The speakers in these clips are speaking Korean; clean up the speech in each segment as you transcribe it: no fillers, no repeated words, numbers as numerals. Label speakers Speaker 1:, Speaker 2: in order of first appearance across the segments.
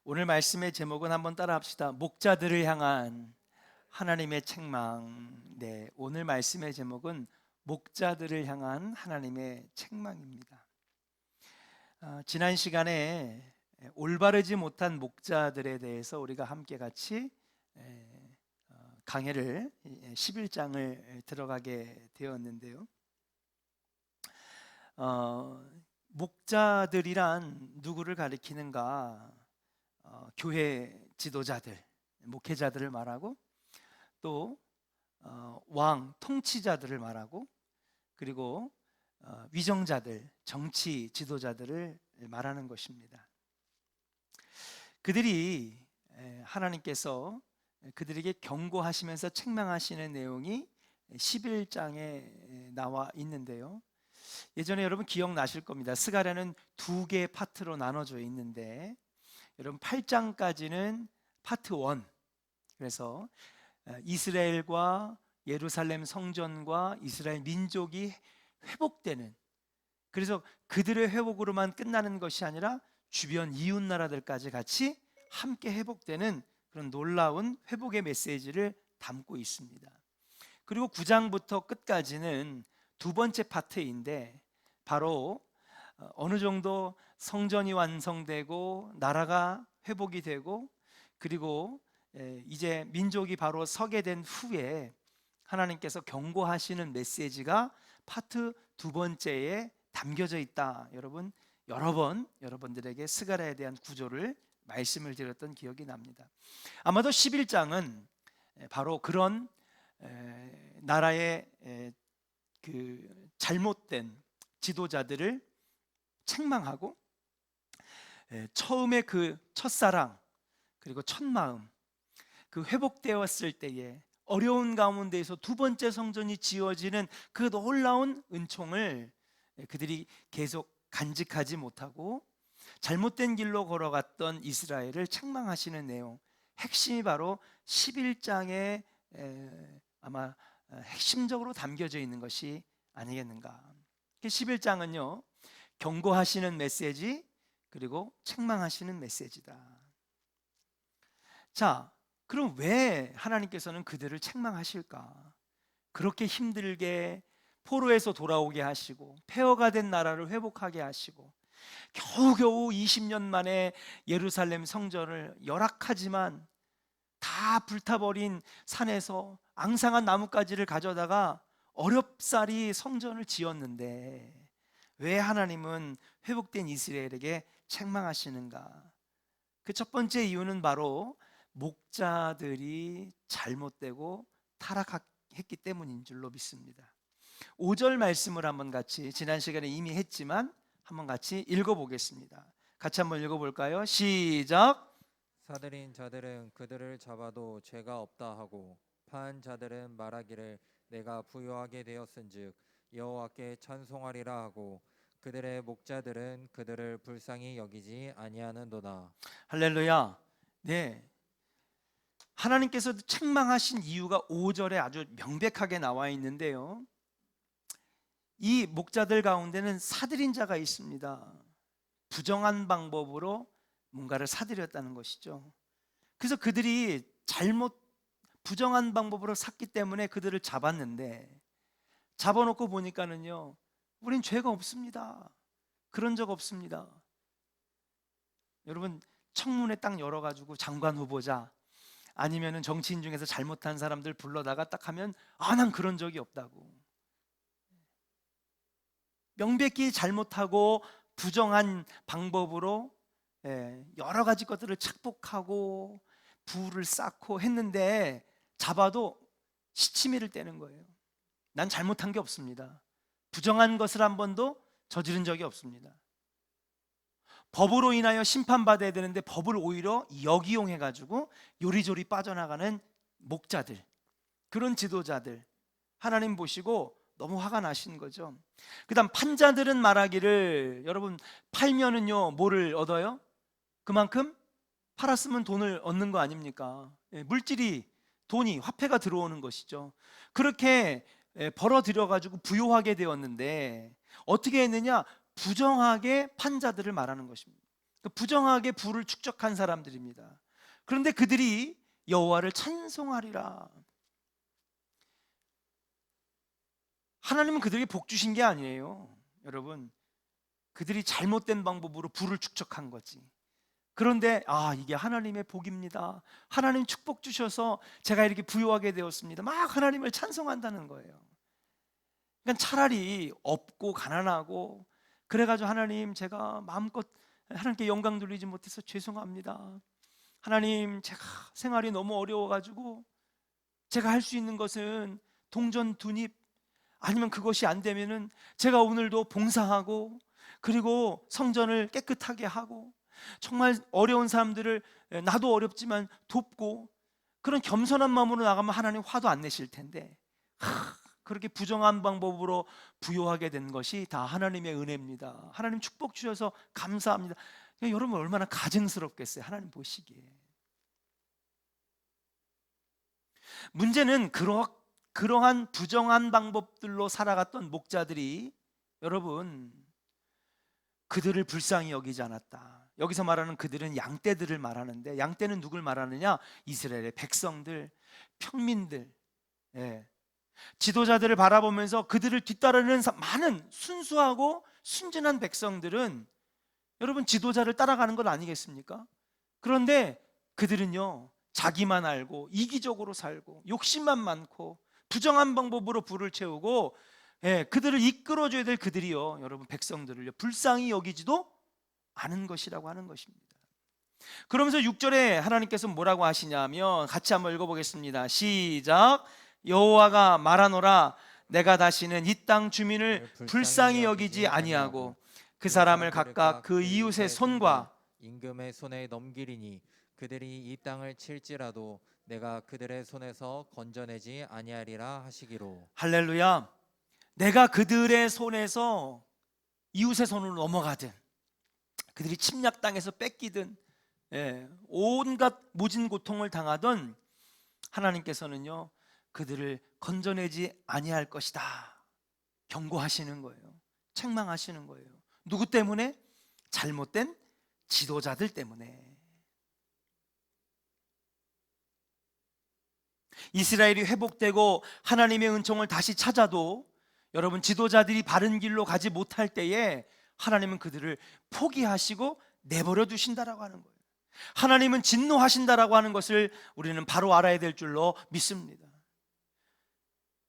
Speaker 1: 오늘 말씀의 제목은 한번 따라합시다. 목자들을 향한 하나님의 책망. 네, 오늘 말씀의 제목은 목자들을 향한 하나님의 책망입니다. 지난 시간에 올바르지 못한 목자들에 대해서 우리가 함께 같이 강해를 11장을 들어가게 되었는데요. 목자들이란 누구를 가리키는가? 교회 지도자들, 목회자들을 말하고 또 왕, 통치자들을 말하고 그리고 위정자들, 정치 지도자들을 말하는 것입니다. 그들이 하나님께서 그들에게 경고하시면서 책망하시는 내용이 11장에 나와 있는데요. 예전에 여러분 기억나실 겁니다. 스가랴는 두 개의 파트로 나눠져 있는데 여러분 8장까지는 파트 1, 그래서 이스라엘과 예루살렘 성전과 이스라엘 민족이 회복되는, 그래서 그들의 회복으로만 끝나는 것이 아니라 주변 이웃 나라들까지 같이 함께 회복되는 그런 놀라운 회복의 메시지를 담고 있습니다. 그리고 9장부터 끝까지는 두 번째 파트인데 바로 어느 정도 성전이 완성되고 나라가 회복이 되고 그리고 이제 민족이 바로 서게 된 후에 하나님께서 경고하시는 메시지가 파트 두 번째에 담겨져 있다. 여러분 여러 번 여러분들에게 스가랴에 대한 구조를 말씀을 드렸던 기억이 납니다. 아마도 11장은 바로 그런 나라의 그 잘못된 지도자들을 책망하고 처음에 그 첫사랑 그리고 첫마음 그 회복되었을 때에 어려운 가운데에서 두 번째 성전이 지어지는 그 놀라운 은총을 그들이 계속 간직하지 못하고 잘못된 길로 걸어갔던 이스라엘을 책망하시는 내용, 핵심이 바로 11장에 아마 핵심적으로 담겨져 있는 것이 아니겠는가. 11장은요 경고하시는 메시지 그리고 책망하시는 메시지다. 자, 그럼 왜 하나님께서는 그들을 책망하실까? 그렇게 힘들게 포로에서 돌아오게 하시고 폐허가 된 나라를 회복하게 하시고 겨우겨우 20년 만에 예루살렘 성전을 열악하지만 다 불타버린 산에서 앙상한 나뭇가지를 가져다가 어렵사리 성전을 지었는데 왜 하나님은 회복된 이스라엘에게 책망하시는가? 그 첫 번째 이유는 바로 목자들이 잘못되고 타락했기 때문인 줄로 믿습니다. 5절 말씀을 한번 같이, 지난 시간에 이미 했지만 한번 같이 읽어보겠습니다. 같이 한번 읽어볼까요? 시작.
Speaker 2: 사들인 자들은 그들을 잡아도 죄가 없다 하고 파한 자들은 말하기를 내가 부요하게 되었은즉 여호와께 찬송하리라 하고 그들의 목자들은 그들을 불쌍히 여기지 아니하는도다.
Speaker 1: 할렐루야. 네, 하나님께서 책망하신 이유가 5절에 아주 명백하게 나와 있는데요, 이 목자들 가운데는 사들인 자가 있습니다. 부정한 방법으로 뭔가를 사들였다는 것이죠. 그래서 그들이 부정한 방법으로 샀기 때문에 그들을 잡았는데 잡아놓고 보니까는요, 우린 죄가 없습니다. 그런 적 없습니다. 여러분 청문회 딱 열어가지고 장관 후보자 아니면은 정치인 중에서 잘못한 사람들 불러다가 딱 하면 난 그런 적이 없다고. 명백히 잘못하고 부정한 방법으로 여러 가지 것들을 착복하고 부를 쌓고 했는데 잡아도 시치미를 떼는 거예요. 난 잘못한 게 없습니다. 부정한 것을 한 번도 저지른 적이 없습니다. 법으로 인하여 심판받아야 되는데 법을 오히려 역이용해가지고 요리조리 빠져나가는 목자들, 그런 지도자들 하나님 보시고 너무 화가 나신 거죠. 그 다음 판자들은 말하기를, 여러분 팔면은요 뭐를 얻어요? 그만큼 팔았으면 돈을 얻는 거 아닙니까? 물질이, 돈이, 화폐가 들어오는 것이죠. 그렇게 벌어들여가지고 부요하게 되었는데 어떻게 했느냐? 부정하게 판자들을 말하는 것입니다. 부정하게 부를 축적한 사람들입니다. 그런데 그들이 여호와를 찬송하리라. 하나님은 그들에게 복 주신 게 아니에요. 여러분, 그들이 잘못된 방법으로 부를 축적한 거지. 그런데 이게 하나님의 복입니다. 하나님 축복 주셔서 제가 이렇게 부유하게 되었습니다. 막 하나님을 찬송한다는 거예요. 그러니까 차라리 없고 가난하고 그래가지고 하나님, 제가 마음껏 하나님께 영광 돌리지 못해서 죄송합니다. 하나님, 제가 생활이 너무 어려워가지고 제가 할 수 있는 것은 동전 두입, 아니면 그것이 안 되면은 제가 오늘도 봉사하고 그리고 성전을 깨끗하게 하고 정말 어려운 사람들을, 나도 어렵지만 돕고, 그런 겸손한 마음으로 나가면 하나님 화도 안 내실 텐데 그렇게 부정한 방법으로 부요하게 된 것이 다 하나님의 은혜입니다. 하나님 축복 주셔서 감사합니다. 여러분 얼마나 가증스럽겠어요, 하나님 보시기에. 문제는 그러한 부정한 방법들로 살아갔던 목자들이, 여러분, 그들을 불쌍히 여기지 않았다. 여기서 말하는 그들은 양떼들을 말하는데, 양떼는 누굴 말하느냐? 이스라엘의 백성들, 평민들, 지도자들을 바라보면서 그들을 뒤따르는 많은 순수하고 순진한 백성들은 여러분 지도자를 따라가는 것 아니겠습니까? 그런데 그들은요, 자기만 알고 이기적으로 살고 욕심만 많고 부정한 방법으로 부를 채우고, 그들을 이끌어줘야 될 그들이요, 여러분 백성들을요, 불쌍히 여기지도 않은 것이라고 하는 것입니다. 그러면서 6절에 하나님께서 뭐라고 하시냐면, 같이 한번 읽어보겠습니다. 시작. 여호와가 말하노라, 내가 다시는 이 땅 주민을 불쌍히 여기지 아니하고 그 사람을 각각 그 이웃의 손과
Speaker 2: 임금의 손에 넘기리니 그들이 이 땅을 칠지라도 내가 그들의 손에서 건져내지 아니하리라 하시기로.
Speaker 1: 할렐루야. 내가 그들의 손에서 이웃의 손으로 넘어가든, 그들이 침략 당해서 뺏기든, 온갖 모진 고통을 당하던 하나님께서는요, 그들을 건져내지 아니할 것이다 경고하시는 거예요. 책망하시는 거예요. 누구 때문에? 잘못된 지도자들 때문에. 이스라엘이 회복되고 하나님의 은총을 다시 찾아도 여러분, 지도자들이 바른 길로 가지 못할 때에 하나님은 그들을 포기하시고 내버려 두신다라고 하는 거예요. 하나님은 진노하신다라고 하는 것을 우리는 바로 알아야 될 줄로 믿습니다.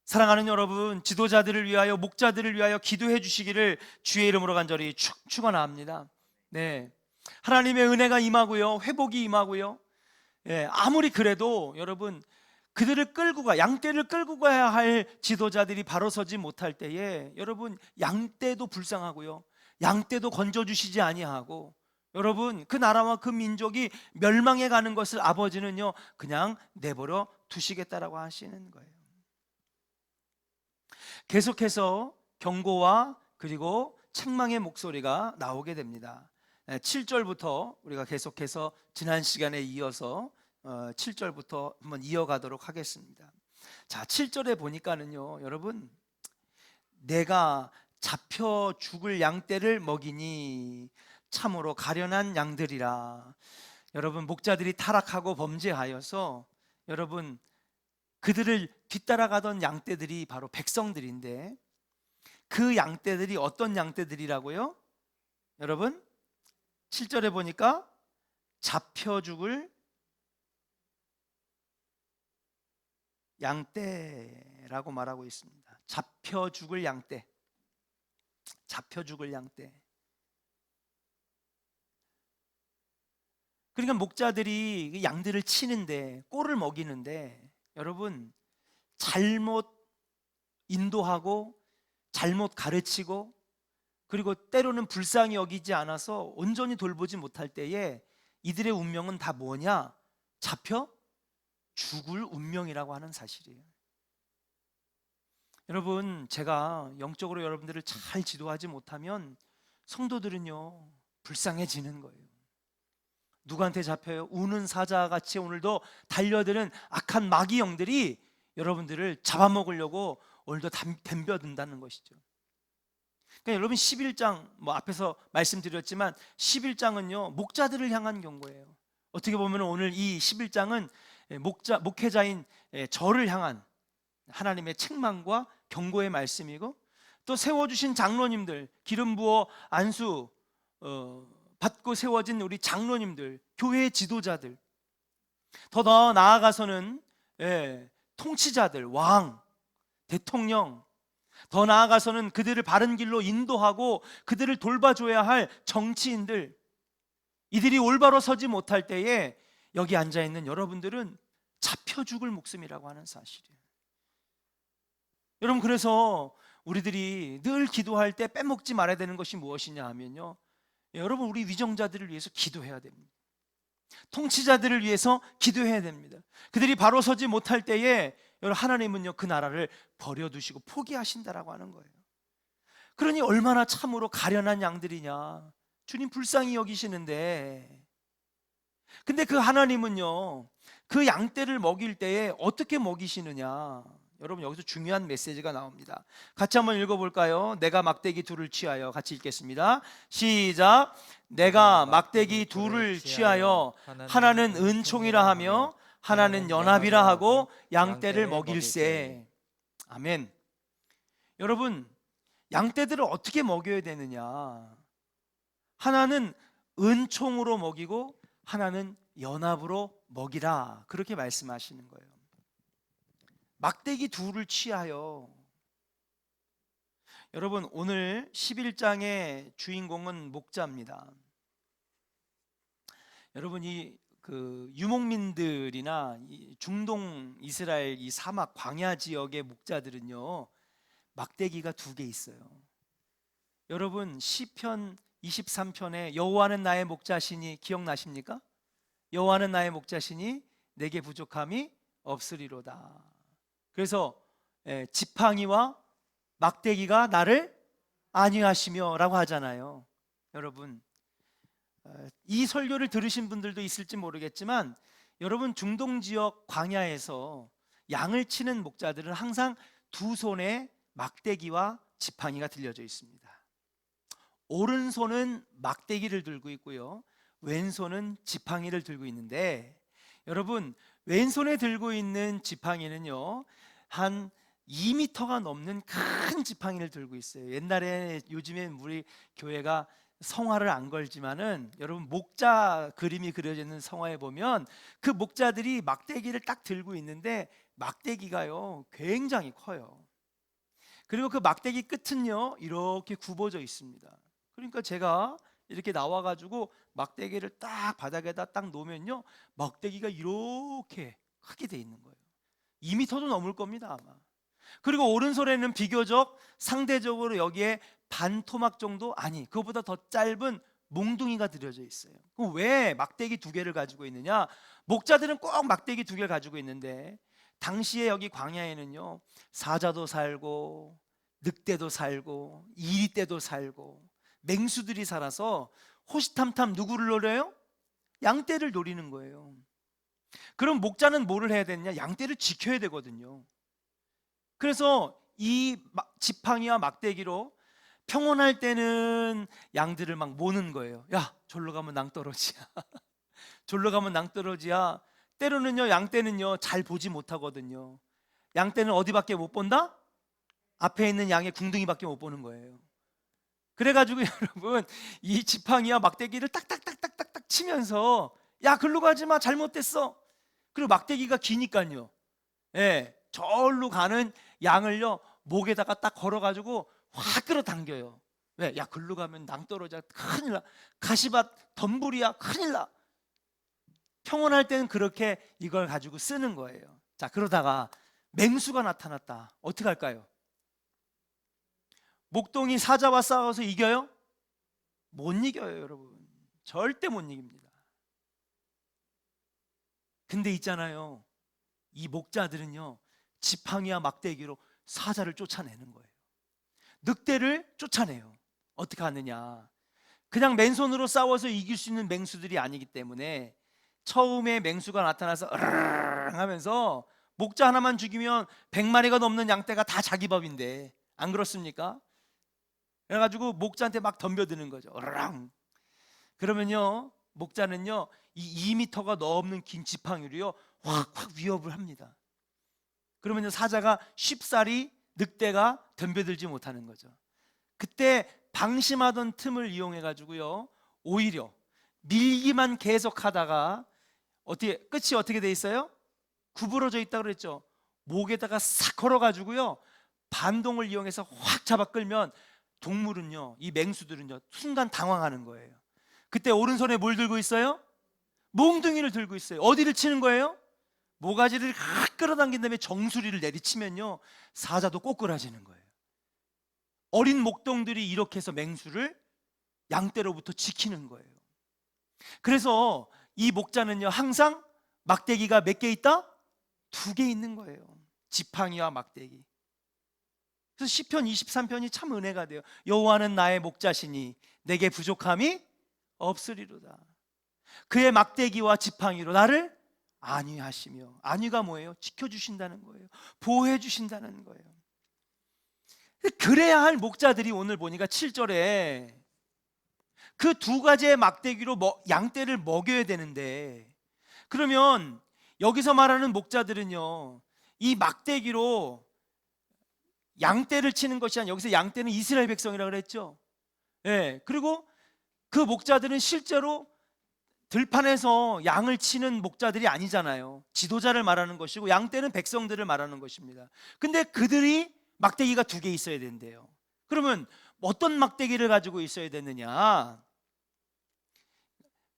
Speaker 1: 사랑하는 여러분, 지도자들을 위하여, 목자들을 위하여 기도해 주시기를 주의 이름으로 간절히 축원합니다. 하나님의 은혜가 임하고요, 회복이 임하고요. 아무리 그래도 여러분, 그들을 끌고 양떼를 끌고 가야 할 지도자들이 바로 서지 못할 때에, 여러분, 양떼도 불쌍하고요, 양떼도 건져주시지 아니하고, 여러분, 그 나라와 그 민족이 멸망해 가는 것을 아버지는요, 그냥 내버려 두시겠다라고 하시는 거예요. 계속해서 경고와 그리고 책망의 목소리가 나오게 됩니다. 7절부터 우리가 계속해서 지난 시간에 이어서 7절부터 한번 이어가도록 하겠습니다. 자, 7절에 보니까는요, 여러분, 내가 잡혀 죽을 양떼를 먹이니 참으로 가련한 양들이라. 여러분, 목자들이 타락하고 범죄하여서 여러분, 그들을 뒤따라가던 양떼들이 바로 백성들인데, 그 양떼들이 어떤 양떼들이라고요? 여러분, 7절에 보니까 잡혀 죽을 양떼라고 말하고 있습니다. 잡혀 죽을 양떼, 잡혀 죽을 양떼. 그러니까 목자들이 양들을 치는데, 꼴을 먹이는데, 여러분, 잘못 인도하고 잘못 가르치고 그리고 때로는 불쌍히 여기지 않아서 온전히 돌보지 못할 때에 이들의 운명은 다 뭐냐? 잡혀 죽을 운명이라고 하는 사실이에요. 여러분, 제가 영적으로 여러분들을 잘 지도하지 못하면 성도들은요, 불쌍해지는 거예요. 누구한테 잡혀요? 우는 사자같이 오늘도 달려드는 악한 마귀 영들이 여러분들을 잡아먹으려고 오늘도 덤벼든다는 것이죠. 그러니까 여러분 11장 뭐 앞에서 말씀드렸지만 11장은요 목자들을 향한 경고예요. 어떻게 보면 오늘 이 11장은 목회자인 저를 향한 하나님의 책망과 경고의 말씀이고, 또 세워주신 장로님들, 기름 부어 안수 받고 세워진 우리 장로님들, 교회의 지도자들, 더 나아가서는 통치자들, 왕, 대통령, 더 나아가서는 그들을 바른 길로 인도하고 그들을 돌봐줘야 할 정치인들, 이들이 올바로 서지 못할 때에 여기 앉아있는 여러분들은 잡혀 죽을 목숨이라고 하는 사실이에요. 여러분, 그래서 우리들이 늘 기도할 때 빼먹지 말아야 되는 것이 무엇이냐 하면요, 여러분, 우리 위정자들을 위해서 기도해야 됩니다. 통치자들을 위해서 기도해야 됩니다. 그들이 바로 서지 못할 때에 여러분, 하나님은요 그 나라를 버려두시고 포기하신다라고 하는 거예요. 그러니 얼마나 참으로 가련한 양들이냐, 주님 불쌍히 여기시는데, 근데 그 하나님은요 그 양떼를 먹일 때에 어떻게 먹이시느냐, 여러분 여기서 중요한 메시지가 나옵니다. 같이 한번 읽어볼까요? 내가 막대기 둘을 취하여, 같이 읽겠습니다. 시작. 내가 막대기 둘을 취하여 하나는 은총이라 하며 하나는 연합이라 하고 양떼를 먹일세. 아멘. 여러분, 양떼들을 어떻게 먹여야 되느냐? 하나는 은총으로 먹이고 하나는 연합으로 먹이라, 그렇게 말씀하시는 거예요. 막대기 둘을 취하여. 여러분, 오늘 11장의 주인공은 목자입니다. 여러분, 그 유목민들이나 이 중동 이스라엘 이 사막 광야 지역의 목자들은요 막대기가 2개 있어요. 여러분, 시편 23편에 여호와는 나의 목자시니 기억나십니까? 여호와는 나의 목자시니 내게 부족함이 없으리로다. 그래서 지팡이와 막대기가 나를 안위하시며 라고 하잖아요. 여러분, 이 설교를 들으신 분들도 있을지 모르겠지만, 여러분, 중동 지역 광야에서 양을 치는 목자들은 항상 2손에 막대기와 지팡이가 들려져 있습니다. 오른손은 막대기를 들고 있고요, 왼손은 지팡이를 들고 있는데, 여러분, 왼손에 들고 있는 지팡이는요 한 2m가 넘는 큰 지팡이를 들고 있어요. 옛날에, 요즘에 우리 교회가 성화를 안 걸지만은 여러분, 목자 그림이 그려져 있는 성화에 보면 그 목자들이 막대기를 딱 들고 있는데 막대기가요 굉장히 커요. 그리고 그 막대기 끝은요 이렇게 굽어져 있습니다. 그러니까 제가 이렇게 나와가지고 막대기를 딱 바닥에다 딱 놓으면요 막대기가 이렇게 크게 돼 있는 거예요. 2m도 넘을 겁니다 아마. 그리고 오른손에는 비교적 상대적으로 여기에 반 토막 정도, 아니 그거보다 더 짧은 몽둥이가 들여져 있어요. 그럼 왜 막대기 2개를 가지고 있느냐? 목자들은 꼭 막대기 2개를 가지고 있는데, 당시에 여기 광야에는요 사자도 살고 늑대도 살고 이리떼도 살고 맹수들이 살아서 호시탐탐 누구를 노려요? 양떼를 노리는 거예요. 그럼 목자는 뭐를 해야 되느냐? 양떼를 지켜야 되거든요. 그래서 이 지팡이와 막대기로 평온할 때는 양들을 막 모는 거예요. 야, 절로 가면 낭떠러지야. 절로 가면 낭떠러지야. 때로는요 양떼는요 잘 보지 못하거든요. 양떼는 어디밖에 못 본다? 앞에 있는 양의 궁둥이밖에 못 보는 거예요. 그래가지고 여러분, 이 지팡이와 막대기를 딱딱딱딱딱딱 치면서, 야, 글로 가지 마, 잘못됐어. 그리고 막대기가 기니까요, 절로 가는 양을요 목에다가 딱 걸어가지고 확 끌어당겨요. 왜? 야, 글로 가면 낭떠러지야, 큰일 나. 가시밭 덤불이야, 큰일 나. 평온할 때는 그렇게 이걸 가지고 쓰는 거예요. 자, 그러다가 맹수가 나타났다. 어떻게 할까요? 목동이 사자와 싸워서 이겨요? 못 이겨요, 여러분. 절대 못 이깁니다. 근데 있잖아요, 이 목자들은요 지팡이와 막대기로 사자를 쫓아내는 거예요. 늑대를 쫓아내요. 어떻게 하느냐? 그냥 맨손으로 싸워서 이길 수 있는 맹수들이 아니기 때문에 처음에 맹수가 나타나서 으르르 하면서 목자 하나만 죽이면 100마리가 넘는 양떼가 다 자기 법인데, 안 그렇습니까? 그래가지고 목자한테 막 덤벼드는 거죠. 어랑. 그러면요 목자는요 이 2m가 넘는 긴 지팡이로요 확확 위협을 합니다. 그러면요 사자가 쉽사리 늑대가 덤벼들지 못하는 거죠. 그때 방심하던 틈을 이용해 가지고요 오히려 밀기만 계속하다가 어떻게 끝이 어떻게 돼 있어요? 구부러져 있다고 그랬죠. 목에다가 싹 걸어 가지고요 반동을 이용해서 확 잡아 끌면 동물은요 이 맹수들은요 순간 당황하는 거예요. 그때 오른손에 뭘 들고 있어요? 몽둥이를 들고 있어요. 어디를 치는 거예요? 모가지를 확 끌어당긴 다음에 정수리를 내리치면요 사자도 꼬꾸라지는 거예요. 어린 목동들이 이렇게 해서 맹수를 양떼로부터 지키는 거예요. 그래서 이 목자는요 항상 막대기가 몇 개 있다? 2개 있는 거예요. 지팡이와 막대기. 그래서 시편 23편이 참 은혜가 돼요. 여호와는 나의 목자시니 내게 부족함이 없으리로다. 그의 막대기와 지팡이로 나를 안위하시며, 안위가 뭐예요? 지켜주신다는 거예요. 보호해 주신다는 거예요. 그래야 할 목자들이 오늘 보니까 7절에 그 2가지의 막대기로 양떼를 먹여야 되는데, 그러면 여기서 말하는 목자들은요 이 막대기로 양떼를 치는 것이 아니라, 여기서 양떼는 이스라엘 백성이라고 그랬죠. 예, 그리고 그 목자들은 실제로 들판에서 양을 치는 목자들이 아니잖아요. 지도자를 말하는 것이고 양떼는 백성들을 말하는 것입니다. 근데 그들이 막대기가 2개 있어야 된대요. 그러면 어떤 막대기를 가지고 있어야 되느냐?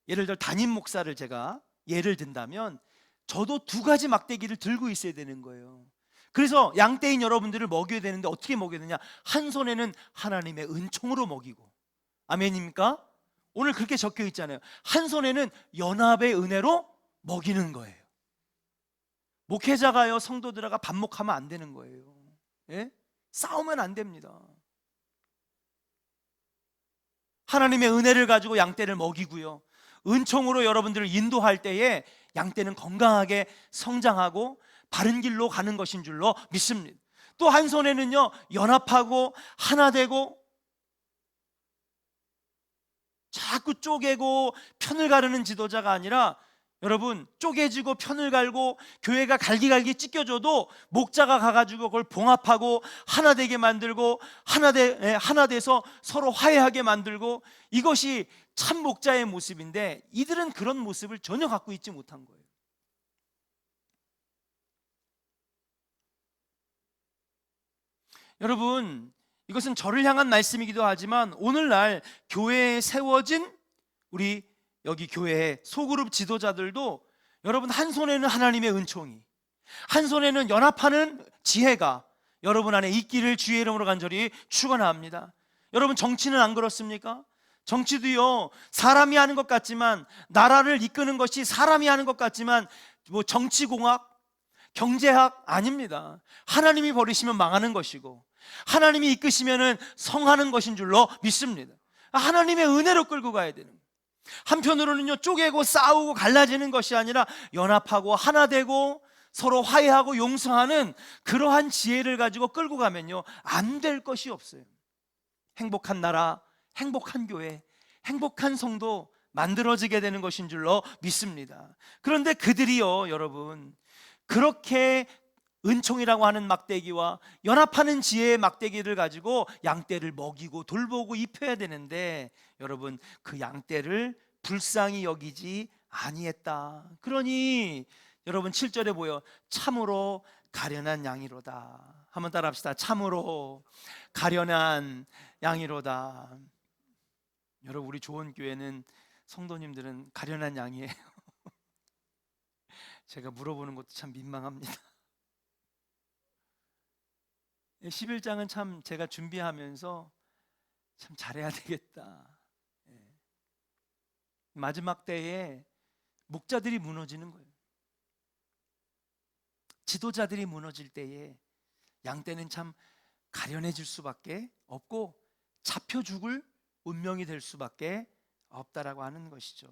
Speaker 1: 예를 들어 담임 목사를 제가 예를 든다면 저도 2가지 막대기를 들고 있어야 되는 거예요. 그래서 양떼인 여러분들을 먹여야 되는데 어떻게 먹여야 되냐? 한 손에는 하나님의 은총으로 먹이고, 아멘입니까? 오늘 그렇게 적혀 있잖아요. 한 손에는 연합의 은혜로 먹이는 거예요. 목회자가요 성도들과 반목하면 안 되는 거예요. 예? 싸우면 안 됩니다. 하나님의 은혜를 가지고 양떼를 먹이고요, 은총으로 여러분들을 인도할 때에 양떼는 건강하게 성장하고 바른 길로 가는 것인 줄로 믿습니다. 또 한 손에는요 연합하고 하나 되고, 자꾸 쪼개고 편을 가르는 지도자가 아니라, 여러분 쪼개지고 편을 갈고 교회가 갈기갈기 찢겨져도 목자가 가가지고 그걸 봉합하고 하나 되게 만들고 하나 돼서 서로 화해하게 만들고, 이것이 참 목자의 모습인데 이들은 그런 모습을 전혀 갖고 있지 못한 거예요. 여러분 이것은 저를 향한 말씀이기도 하지만 오늘날 교회에 세워진 우리 여기 교회의 소그룹 지도자들도 여러분 한 손에는 하나님의 은총이, 한 손에는 연합하는 지혜가 여러분 안에 있기를 주의 이름으로 간절히 축원합니다. 여러분 정치는 안 그렇습니까? 정치도요 사람이 하는 것 같지만, 나라를 이끄는 것이 사람이 하는 것 같지만 뭐 정치공학, 경제학 아닙니다. 하나님이 버리시면 망하는 것이고 하나님이 이끄시면 성하는 것인 줄로 믿습니다. 하나님의 은혜로 끌고 가야 되는 거예요. 한편으로는요 쪼개고 싸우고 갈라지는 것이 아니라 연합하고 하나 되고 서로 화해하고 용서하는 그러한 지혜를 가지고 끌고 가면요 안 될 것이 없어요. 행복한 나라, 행복한 교회, 행복한 성도 만들어지게 되는 것인 줄로 믿습니다. 그런데 그들이요 여러분 그렇게 은총이라고 하는 막대기와 연합하는 지혜의 막대기를 가지고 양떼를 먹이고 돌보고 입혀야 되는데, 여러분 그 양떼를 불쌍히 여기지 아니했다. 그러니 여러분 7절에 보여 참으로 가련한 양이로다. 한번 따라 합시다. 참으로 가련한 양이로다. 여러분 우리 좋은 교회는 성도님들은 가련한 양이에요. 제가 물어보는 것도 참 민망합니다. 11장은 참 제가 준비하면서 참 잘해야 되겠다. 마지막 때에 목자들이 무너지는 거예요. 지도자들이 무너질 때에 양떼는 참 가련해질 수밖에 없고 잡혀 죽을 운명이 될 수밖에 없다라고 하는 것이죠.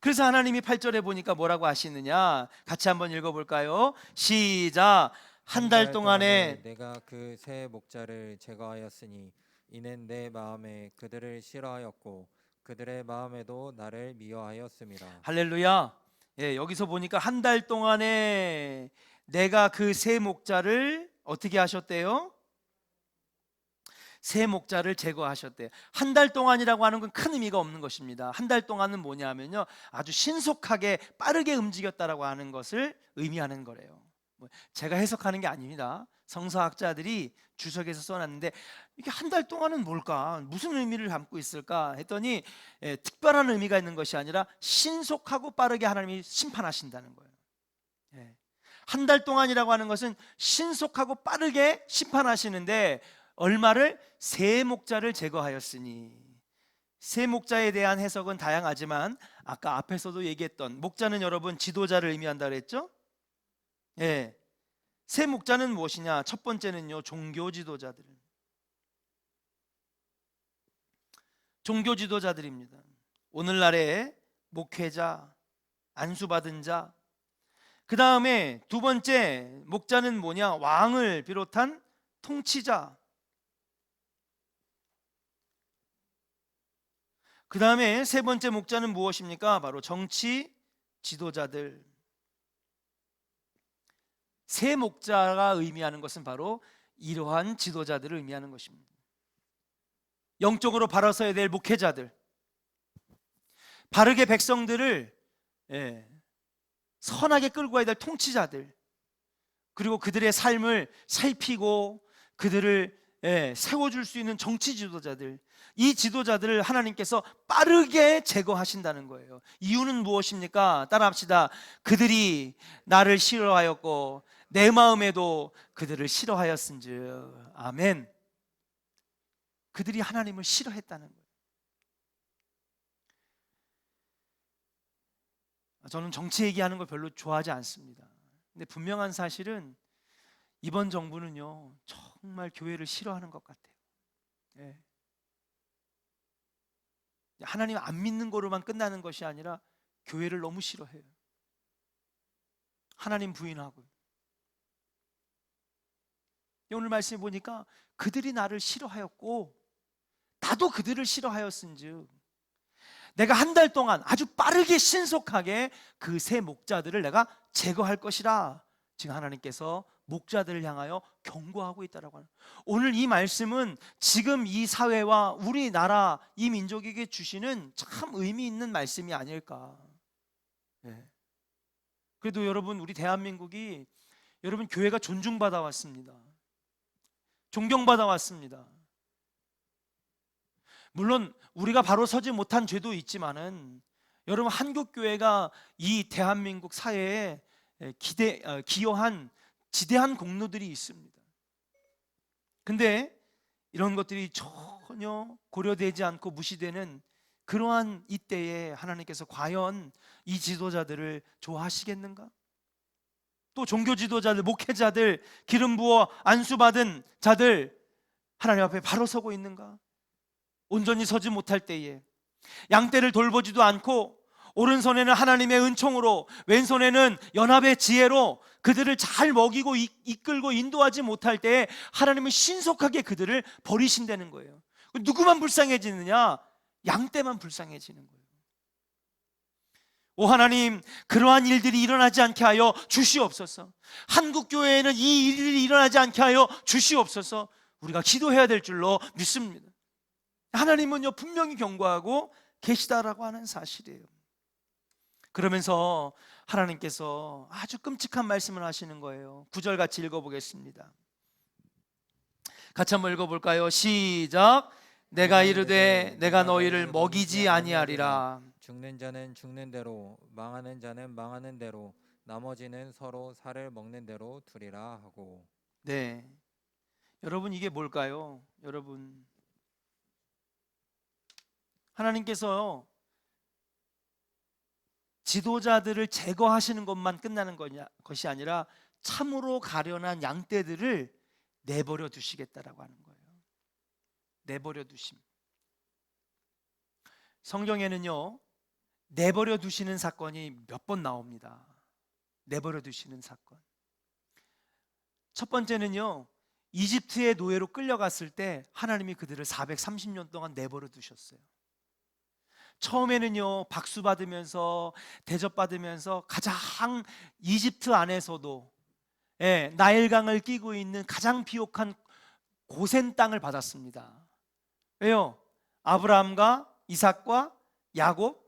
Speaker 1: 그래서 하나님이 8절에 보니까 뭐라고 하시느냐, 같이 한번 읽어볼까요? 시작. 한 달 동안에
Speaker 2: 내가 그 새 목자를 제거하였으니 이는 내 마음에 그들을 싫어하였고 그들의 마음에도 나를 미워하였음이라.
Speaker 1: 할렐루야. 예, 여기서 보니까 한 달 동안에 내가 그 세 목자를 어떻게 하셨대요? 세 목자를 제거하셨대요. 한 달 동안이라고 하는 건 큰 의미가 없는 것입니다. 한 달 동안은 뭐냐면요, 아주 신속하게 빠르게 움직였다라고 하는 것을 의미하는 거래요. 제가 해석하는 게 아닙니다. 성서학자들이 주석에서 써놨는데, 이게 한 달 동안은 뭘까? 무슨 의미를 담고 있을까? 했더니 특별한 의미가 있는 것이 아니라 신속하고 빠르게 하나님이 심판하신다는 거예요. 한 달 동안이라고 하는 것은 신속하고 빠르게 심판하시는데, 얼마를? 세 목자를 제거하였으니. 세 목자에 대한 해석은 다양하지만 아까 앞에서도 얘기했던 목자는 여러분 지도자를 의미한다 그랬죠? 예. 세 목자는 무엇이냐? 첫 번째는요, 종교 지도자들. 종교 지도자들입니다. 오늘날의 목회자, 안수받은 자. 그 다음에 두 번째 목자는 뭐냐? 왕을 비롯한 통치자. 그 다음에 세 번째 목자는 무엇입니까? 바로 정치 지도자들. 세 목자가 의미하는 것은 바로 이러한 지도자들을 의미하는 것입니다. 영적으로 바로 서야 될 목회자들, 바르게 백성들을 선하게 끌고 가야 될 통치자들, 그리고 그들의 삶을 살피고 그들을 세워줄 수 있는 정치 지도자들, 이 지도자들을 하나님께서 빠르게 제거하신다는 거예요. 이유는 무엇입니까? 따라합시다. 그들이 나를 싫어하였고 내 마음에도 그들을 싫어하였은즉. 아멘. 그들이 하나님을 싫어했다는 거예요. 저는 정치 얘기하는 걸 별로 좋아하지 않습니다. 근데 분명한 사실은 이번 정부는요, 정말 교회를 싫어하는 것 같아요. 하나님 안 믿는 거로만 끝나는 것이 아니라 교회를 너무 싫어해요. 하나님 부인하고요. 오늘 말씀해 보니까 그들이 나를 싫어하였고 나도 그들을 싫어하였은즉 내가 한 달 동안 아주 빠르게 신속하게 그 세 목자들을 내가 제거할 것이라. 지금 하나님께서 목자들을 향하여 경고하고 있다라고 하는. 오늘 이 말씀은 지금 이 사회와 우리나라 이 민족에게 주시는 참 의미 있는 말씀이 아닐까. 그래도 여러분, 우리 대한민국이 여러분 교회가 존중받아 왔습니다. 존경받아 왔습니다. 물론 우리가 바로 서지 못한 죄도 있지만은 여러분, 한국교회가 이 대한민국 사회에 기여한 지대한 공로들이 있습니다. 근데 이런 것들이 전혀 고려되지 않고 무시되는 그러한 이때에 하나님께서 과연 이 지도자들을 좋아하시겠는가? 또 종교 지도자들, 목회자들, 기름 부어 안수받은 자들 하나님 앞에 바로 서고 있는가? 온전히 서지 못할 때에 양떼를 돌보지도 않고 오른손에는 하나님의 은총으로 왼손에는 연합의 지혜로 그들을 잘 먹이고 이끌고 인도하지 못할 때에 하나님은 신속하게 그들을 버리신다는 거예요. 누구만 불쌍해지느냐? 양떼만 불쌍해지는 거예요. 오 하나님, 그러한 일들이 일어나지 않게 하여 주시옵소서. 한국교회에는 이 일이 일어나지 않게 하여 주시옵소서. 우리가 기도해야 될 줄로 믿습니다. 하나님은요, 분명히 경고하고 계시다라고 하는 사실이에요. 그러면서 하나님께서 아주 끔찍한 말씀을 하시는 거예요. 9절 같이 읽어보겠습니다. 같이 한번 읽어볼까요? 시작. 내가 이르되 내가 너희를 먹이지 아니하리라.
Speaker 2: 죽는 자는 죽는 대로, 망하는 자는 망하는 대로, 나머지는 서로 살을 먹는 대로 두리라 하고.
Speaker 1: 네, 여러분, 이게 뭘까요? 여러분, 하나님께서 지도자들을 제거하시는 것만 끝나는 것이 아니라 참으로 가련한 양떼들을 내버려 두시겠다라고 하는 거예요. 내버려 두심. 성경에는요, 내버려 두시는 사건이 몇 번 나옵니다. 내버려 두시는 사건. 첫 번째는요, 이집트의 노예로 끌려갔을 때 하나님이 그들을 430년 동안 내버려 두셨어요. 처음에는요, 박수 받으면서 대접 받으면서 가장 이집트 안에서도 나일강을 끼고 있는 가장 비옥한 고센 땅을 받았습니다. 왜요? 아브라함과 이삭과 야곱,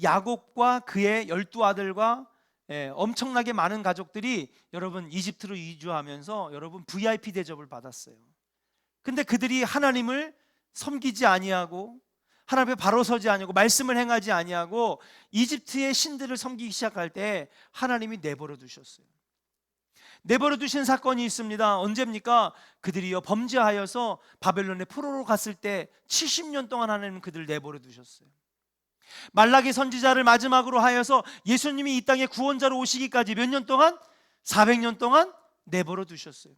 Speaker 1: 야곱과 그의 12아들과 엄청나게 많은 가족들이 여러분 이집트로 이주하면서 여러분 VIP 대접을 받았어요. 근데 그들이 하나님을 섬기지 아니하고 하나님 앞에 바로 서지 아니하고 말씀을 행하지 아니하고 이집트의 신들을 섬기기 시작할 때 하나님이 내버려 두셨어요. 내버려 두신 사건이 있습니다. 언제입니까? 그들이요 범죄하여서 바벨론의 포로로 갔을 때 70년 동안 하나님은 그들을 내버려 두셨어요. 말라기 선지자를 마지막으로 하여서 예수님이 이 땅에 구원자로 오시기까지 몇 년 동안? 400년 동안 내버려 두셨어요.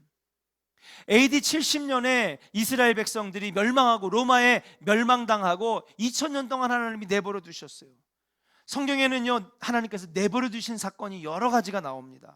Speaker 1: AD 70년에 이스라엘 백성들이 멸망하고 로마에 멸망당하고 2000년 동안 하나님이 내버려 두셨어요. 성경에는요 하나님께서 내버려 두신 사건이 여러 가지가 나옵니다.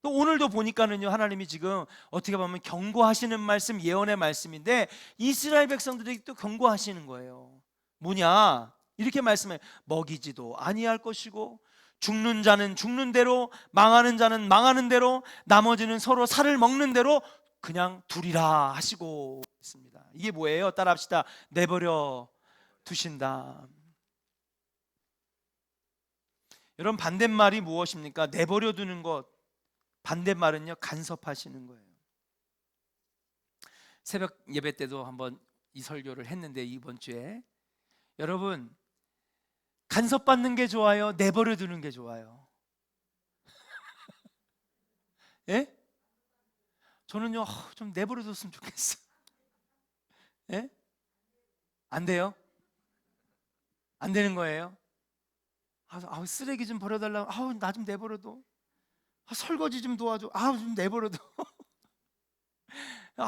Speaker 1: 또 오늘도 보니까는요 하나님이 지금 어떻게 보면 경고하시는 말씀, 예언의 말씀인데 이스라엘 백성들에게 또 경고하시는 거예요. 뭐냐? 이렇게 말씀해, 먹이지도 아니할 것이고 죽는 자는 죽는 대로, 망하는 자는 망하는 대로, 나머지는 서로 살을 먹는 대로 그냥 두리라 하시고 있습니다. 이게 뭐예요? 따라합시다. 내버려 두신다. 여러분 반대말이 무엇입니까? 내버려 두는 것, 반대말은요 간섭하시는 거예요. 새벽 예배 때도 한번 이 설교를 했는데 이번 주에 여러분 간섭받는 게 좋아요? 내버려 두는 게 좋아요? 예? 저는요 좀 내버려 뒀으면 좋겠어. 예? 안 돼요? 안 되는 거예요? 쓰레기 좀 버려달라고. 나 좀 내버려둬. 설거지 좀 도와줘. 좀 내버려둬.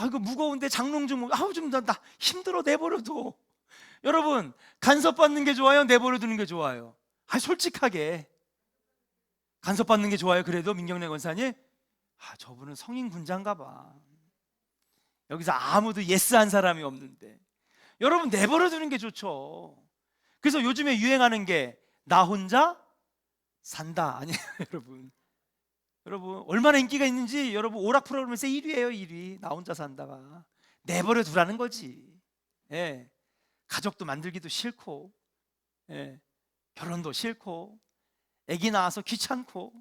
Speaker 1: 이거 무거운데 장롱 좀. 나 힘들어. 내버려둬. 여러분 간섭받는 게 좋아요? 내버려두는 게 좋아요? 솔직하게 간섭받는 게 좋아요? 그래도 민경래 권사님? 저분은 성인 군자인가 봐. 여기서 아무도 예스한 사람이 없는데. 여러분 내버려두는 게 좋죠. 그래서 요즘에 유행하는 게 나 혼자 산다 아니에요? 여러분 얼마나 인기가 있는지 여러분 오락 프로그램에서 1위예요. 1위. 나 혼자 산다가. 내버려 두라는 거지. 가족도 만들기도 싫고, 결혼도 싫고, 아기 낳아서 귀찮고.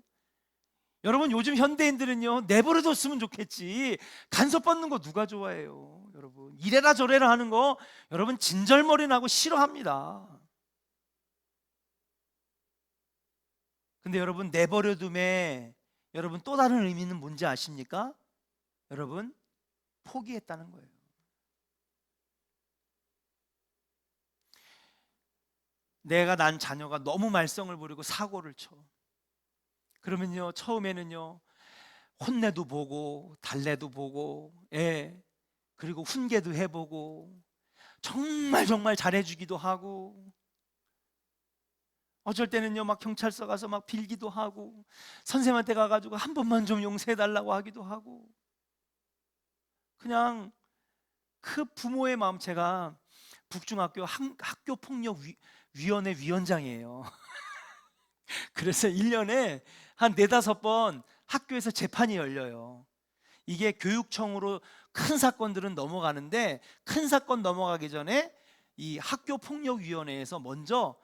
Speaker 1: 여러분 요즘 현대인들은요 내버려 뒀으면 좋겠지 간섭받는 거 누가 좋아해요? 여러분 이래라 저래라 하는 거 여러분 진절머리 나고 싫어합니다. 근데 여러분 내버려 둠에 여러분 또 다른 의미는 뭔지 아십니까? 여러분 포기했다는 거예요. 내가 난 자녀가 너무 말썽을 부리고 사고를 쳐. 그러면요 처음에는요 혼내도 보고 달래도 보고 그리고 훈계도 해보고 정말 잘해주기도 하고 어쩔 때는요 막 경찰서 가서 막 빌기도 하고 선생님한테 가가지고 한 번만 좀 용서해달라고 하기도 하고 그냥 그 부모의 마음. 제가 북중학교 학교폭력위원회 위원장이에요. 그래서 1년에 한 4-5번 학교에서 재판이 열려요. 이게 교육청으로 큰 사건들은 넘어가는데 큰 사건 넘어가기 전에 이 학교폭력위원회에서 먼저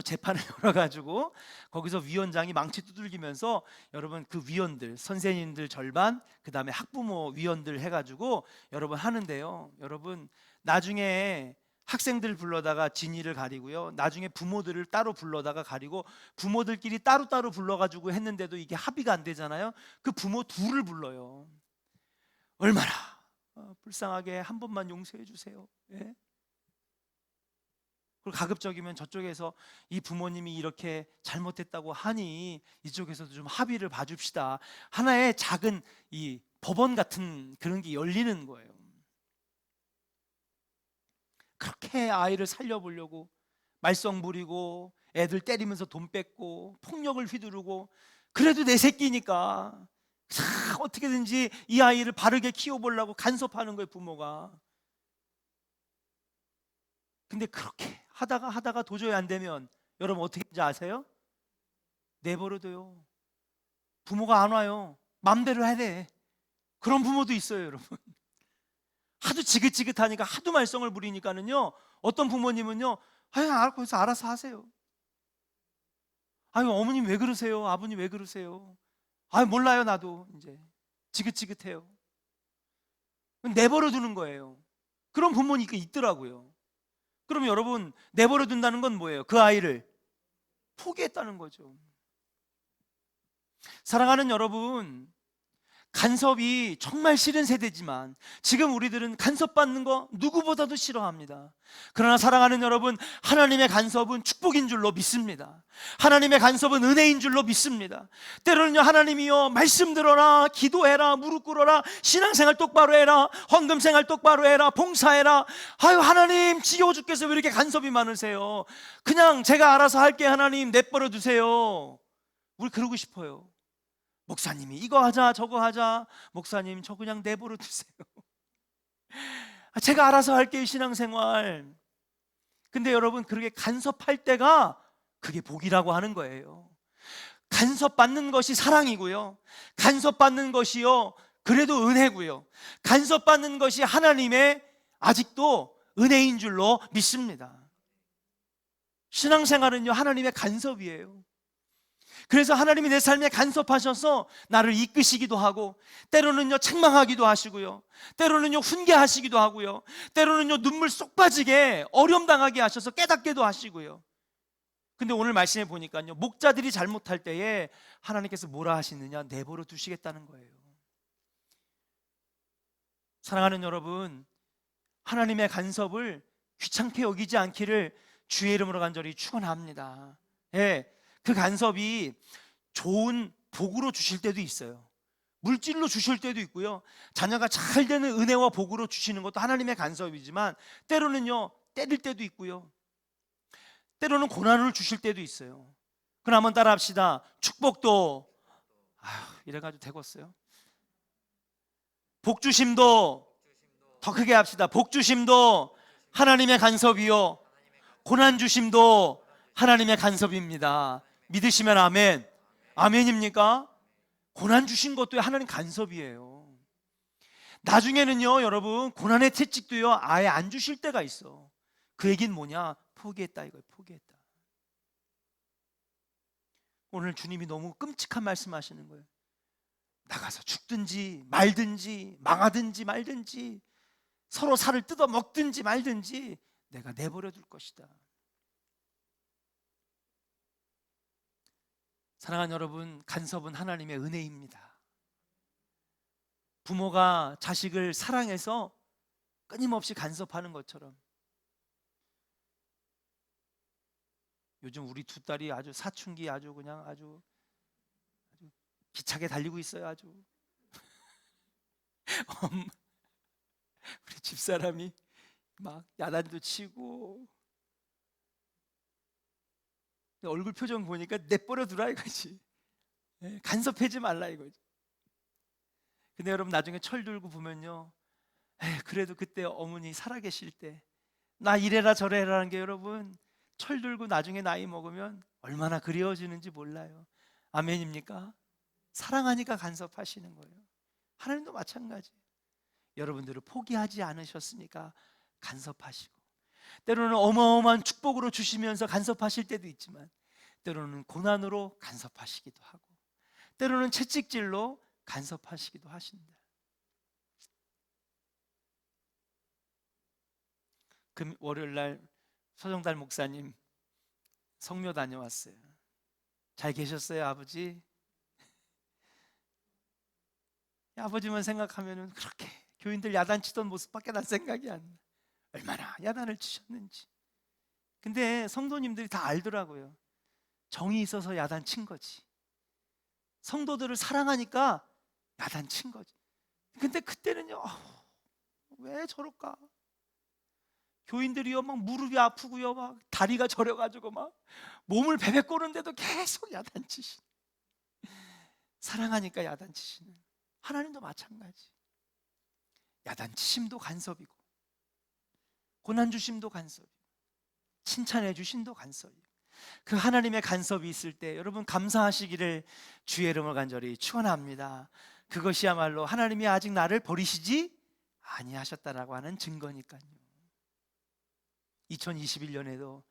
Speaker 1: 재판을 열어가지고 거기서 위원장이 망치 두들기면서 여러분 그 위원들, 선생님들 절반, 그 다음에 학부모 위원들 해가지고 여러분 하는데요. 여러분 나중에 학생들 불러다가 진위를 가리고요. 나중에 부모들을 따로 불러다가 가리고 부모들끼리 따로따로 불러가지고 했는데도 이게 합의가 안 되잖아요. 그 부모 둘을 불러요. 얼마나 불쌍하게 한 번만 용서해 주세요. 그리고 가급적이면 저쪽에서 이 부모님이 이렇게 잘못했다고 하니 이쪽에서도 좀 합의를 봐줍시다. 하나의 작은 이 법원 같은 그런 게 열리는 거예요. 그렇게 아이를 살려보려고 말썽 부리고 애들 때리면서 돈 뺏고 폭력을 휘두르고 그래도 내 새끼니까 어떻게든지 이 아이를 바르게 키워보려고 간섭하는 거예요, 부모가. 근데 그렇게 하다가 도저히 안 되면 여러분 어떻게 하는지 아세요? 내버려둬요. 부모가 안 와요. 맘대로 해야 돼. 그런 부모도 있어요, 여러분. 하도 지긋지긋하니까, 하도 말썽을 부리니까는요, 어떤 부모님은요, 거기서 알아서 하세요. 어머님 왜 그러세요? 아버님 왜 그러세요? 몰라요, 나도. 이제 지긋지긋해요. 내버려 두는 거예요. 그런 부모니까 있더라고요. 그럼 여러분, 내버려 둔다는 건 뭐예요? 그 아이를 포기했다는 거죠. 사랑하는 여러분, 간섭이 정말 싫은 세대지만 지금 우리들은 간섭받는 거 누구보다도 싫어합니다. 그러나 사랑하는 여러분, 하나님의 간섭은 축복인 줄로 믿습니다. 하나님의 간섭은 은혜인 줄로 믿습니다. 때로는요, 하나님이요, 말씀 들어라, 기도해라, 무릎 꿇어라, 신앙생활 똑바로 해라, 헌금생활 똑바로 해라, 봉사해라. 하나님 지겨워 죽겠어요. 왜 이렇게 간섭이 많으세요? 그냥 제가 알아서 할게, 하나님 내버려 두세요. 우리 그러고 싶어요. 목사님이 이거 하자 저거 하자, 목사님 저 그냥 내버려 두세요. 제가 알아서 할게요, 신앙생활. 근데 여러분, 그렇게 간섭할 때가 그게 복이라고 하는 거예요. 간섭받는 것이 사랑이고요, 간섭받는 것이요 그래도 은혜고요, 간섭받는 것이 하나님의 아직도 은혜인 줄로 믿습니다. 신앙생활은요, 하나님의 간섭이에요. 그래서 하나님이 내 삶에 간섭하셔서 나를 이끄시기도 하고, 때로는요 책망하기도 하시고요, 때로는요 훈계하시기도 하고요, 때로는요 눈물 쏙 빠지게 어려움 당하게 하셔서 깨닫게도 하시고요. 근데 오늘 말씀해 보니까요, 목자들이 잘못할 때에 하나님께서 뭐라 하시느냐? 내버려 두시겠다는 거예요. 사랑하는 여러분, 하나님의 간섭을 귀찮게 여기지 않기를 주의 이름으로 간절히 축원합니다. 그 간섭이 좋은 복으로 주실 때도 있어요. 물질로 주실 때도 있고요, 자녀가 잘 되는 은혜와 복으로 주시는 것도 하나님의 간섭이지만, 때로는요 때릴 때도 있고요, 때로는 고난을 주실 때도 있어요. 그럼 한번 따라 합시다. 축복도, 이래가지고 되겠어요. 복주심도, 더 크게 합시다. 복주심도 하나님의 간섭이요, 고난 주심도 하나님의 간섭입니다. 믿으시면 아멘. 아멘입니까? 고난 주신 것도 하나님 간섭이에요. 나중에는요 여러분, 고난의 채찍도요 아예 안 주실 때가 있어. 그 얘기는 뭐냐? 포기했다 이거예요. 포기했다. 오늘 주님이 너무 끔찍한 말씀하시는 거예요. 나가서 죽든지 말든지, 망하든지 말든지, 서로 살을 뜯어 먹든지 말든지 내가 내버려 둘 것이다. 사랑하는 여러분, 간섭은 하나님의 은혜입니다. 부모가 자식을 사랑해서 끊임없이 간섭하는 것처럼, 요즘 우리 두 딸이 아주 사춘기 아주 그냥 아주 기차게 달리고 있어요. 아주 우리 집사람이 막 야단도 치고, 얼굴 표정 보니까 내버려 두라 이거지. 간섭하지 말라 이거지. 근데 여러분, 나중에 철 들고 보면요, 그래도 그때 어머니 살아계실 때 나 이래라 저래라는 게 여러분, 철 들고 나중에 나이 먹으면 얼마나 그리워지는지 몰라요. 아멘입니까? 사랑하니까 간섭하시는 거예요. 하나님도 마찬가지. 여러분들을 포기하지 않으셨으니까 간섭하시고, 때로는 어마어마한 축복으로 주시면서 간섭하실 때도 있지만, 때로는 고난으로 간섭하시기도 하고, 때로는 채찍질로 간섭하시기도 하신다. 월요일날 서정달 목사님 성묘 다녀왔어요. 잘 계셨어요, 아버지? 아버지만 생각하면은 그렇게 교인들 야단치던 모습밖에 난 생각이 안 나. 얼마나 야단을 치셨는지. 근데 성도님들이 다 알더라고요. 정이 있어서 야단친 거지, 성도들을 사랑하니까 야단친 거지. 근데 그때는요, 왜 저럴까? 교인들이요 막 무릎이 아프고요, 막 다리가 저려가지고 막 몸을 베베 꼬는데도 계속 야단치시. 사랑하니까 야단치시는 하나님도 마찬가지. 야단치심도 간섭이고 고난 주심도 간섭이고 칭찬해 주심도 간섭이고, 그 하나님의 간섭이 있을 때 여러분 감사하시기를 주의 이름을 간절히 축원합니다. 그것이야말로 하나님이 아직 나를 버리시지 아니하셨다라고 하는 증거니까요. 2021년에도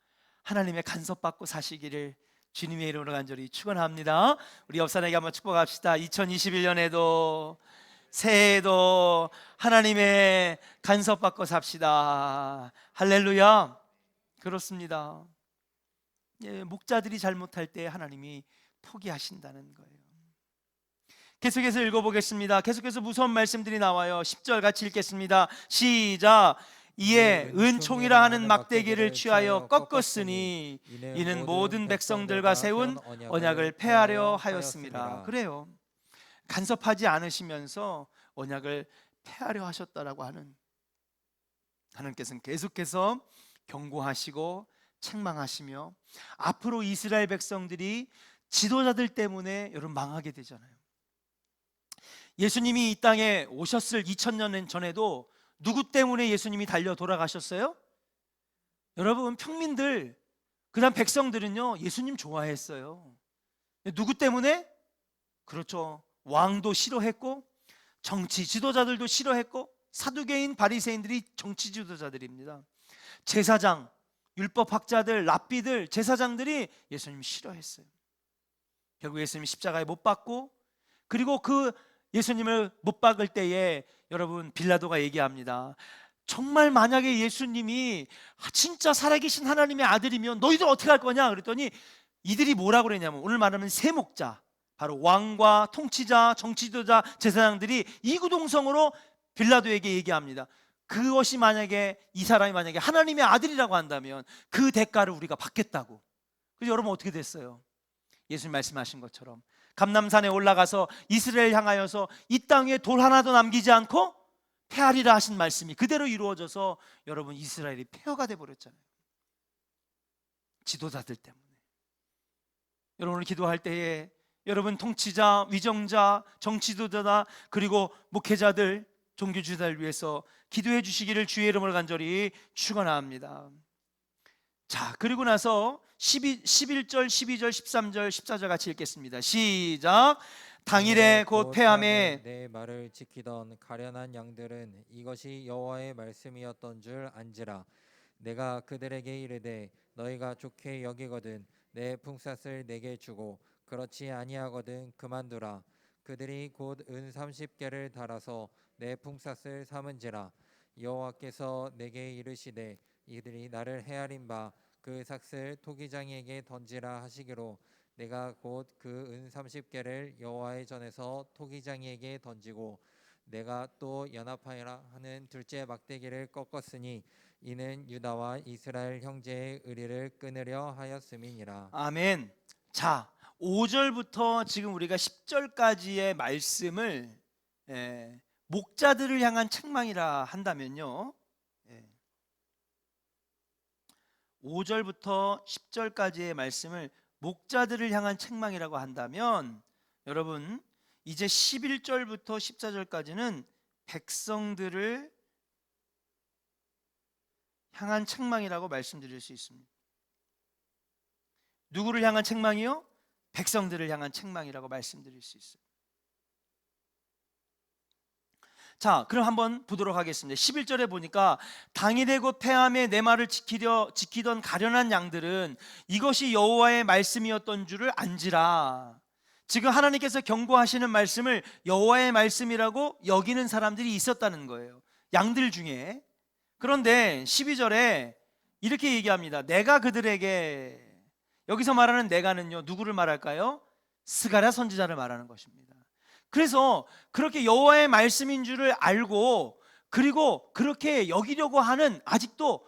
Speaker 1: 하나님의 간섭받고 사시기를 주님의 이름으로 간절히 축원합니다. 우리 옆 사람에게 한번 축복합시다. 2021년에도 새해에도 하나님의 간섭받고 삽시다. 할렐루야. 그렇습니다. 예, 목자들이 잘못할 때 하나님이 포기하신다는 거예요. 계속해서 읽어보겠습니다. 계속해서 무서운 말씀들이 나와요. 10절 같이 읽겠습니다. 시작. 이에 은총이라 하는 막대기를 취하여 꺾었으니 이는 모든 백성들과 세운 언약을 폐하려 하였습니다. 그래요. 간섭하지 않으시면서 언약을 폐하려 하셨다라고 하는, 하나님께서는 계속해서 경고하시고 책망하시며 앞으로 이스라엘 백성들이 지도자들 때문에 여러분 망하게 되잖아요. 예수님이 이 땅에 오셨을 2000년 전에도 누구 때문에 예수님이 달려 돌아가셨어요? 여러분 평민들, 그 다음 백성들은요 예수님 좋아했어요. 누구 때문에? 그렇죠, 왕도 싫어했고 정치 지도자들도 싫어했고, 사두개인 바리새인들이 정치 지도자들입니다. 제사장, 율법학자들, 랍비들, 제사장들이 예수님 싫어했어요. 결국 예수님이 십자가에 못 박고, 그리고 그 예수님을 못 박을 때에 여러분 빌라도가 얘기합니다. 정말 만약에 예수님이 진짜 살아계신 하나님의 아들이면 너희들 어떻게 할 거냐 그랬더니 이들이 뭐라고 그랬냐면, 오늘 말하면 세 목자, 바로 왕과 통치자, 정치지도자, 제사장들이 이구동성으로 빌라도에게 얘기합니다. 그것이 만약에, 이 사람이 만약에 하나님의 아들이라고 한다면 그 대가를 우리가 받겠다고. 그래서 여러분 어떻게 됐어요? 예수님 말씀하신 것처럼 감람산에 올라가서 이스라엘 향하여서 이 땅에 돌 하나도 남기지 않고 폐하리라 하신 말씀이 그대로 이루어져서 여러분 이스라엘이 폐허가 돼버렸잖아요. 지도자들 때문에. 여러분 오늘 기도할 때에 여러분 통치자, 위정자, 정치지도자, 그리고 목회자들, 종교지도자를 위해서 기도해 주시기를 주의 이름으로 간절히 축원합니다. 자, 그리고 나서 11절, 12절, 13절, 14절 같이 읽겠습니다. 시작. 당일에 곧 폐함에
Speaker 2: 내 말을 지키던 가련한 양들은 이것이 여호와의 말씀이었던 줄 안지라. 내가 그들에게 이르되 너희가 좋게 여기거든 내 품삯을 내게 주고 그렇지 아니하거든 그만두라. 그들이 곧 은 30개를 달아서 내 품삯을 삼은지라. 여호와께서 내게 이르시되 이들이 나를 헤아린 바 그 삭슬 토기장이에게 던지라 하시기로 내가 곧 그 은 30개를 여호와의 전에서 토기장이에게 던지고 내가 또 연합하여라 하는 둘째 막대기를 꺾었으니 이는 유다와 이스라엘 형제의 의리를 끊으려 하였음이니라.
Speaker 1: 아멘. 자, 5절부터 지금 우리가 10절까지의 말씀을 목자들을 향한 책망이라 한다면요, 5절부터 10절까지의 말씀을 목자들을 향한 책망이라고 한다면, 여러분 이제 11절부터 14절까지는 백성들을 향한 책망이라고 말씀드릴 수 있습니다. 누구를 향한 책망이요? 백성들을 향한 책망이라고 말씀드릴 수 있어요. 자, 그럼 한번 보도록 하겠습니다. 11절에 보니까 당일에 곧 폐함에 내 말을 지키던 가련한 양들은 이것이 여호와의 말씀이었던 줄을 안지라. 지금 하나님께서 경고하시는 말씀을 여호와의 말씀이라고 여기는 사람들이 있었다는 거예요, 양들 중에. 그런데 12절에 이렇게 얘기합니다. 내가 그들에게, 여기서 말하는 내가는요 누구를 말할까요? 스가랴 선지자를 말하는 것입니다. 그래서 그렇게 여호와의 말씀인 줄을 알고, 그리고 그렇게 여기려고 하는, 아직도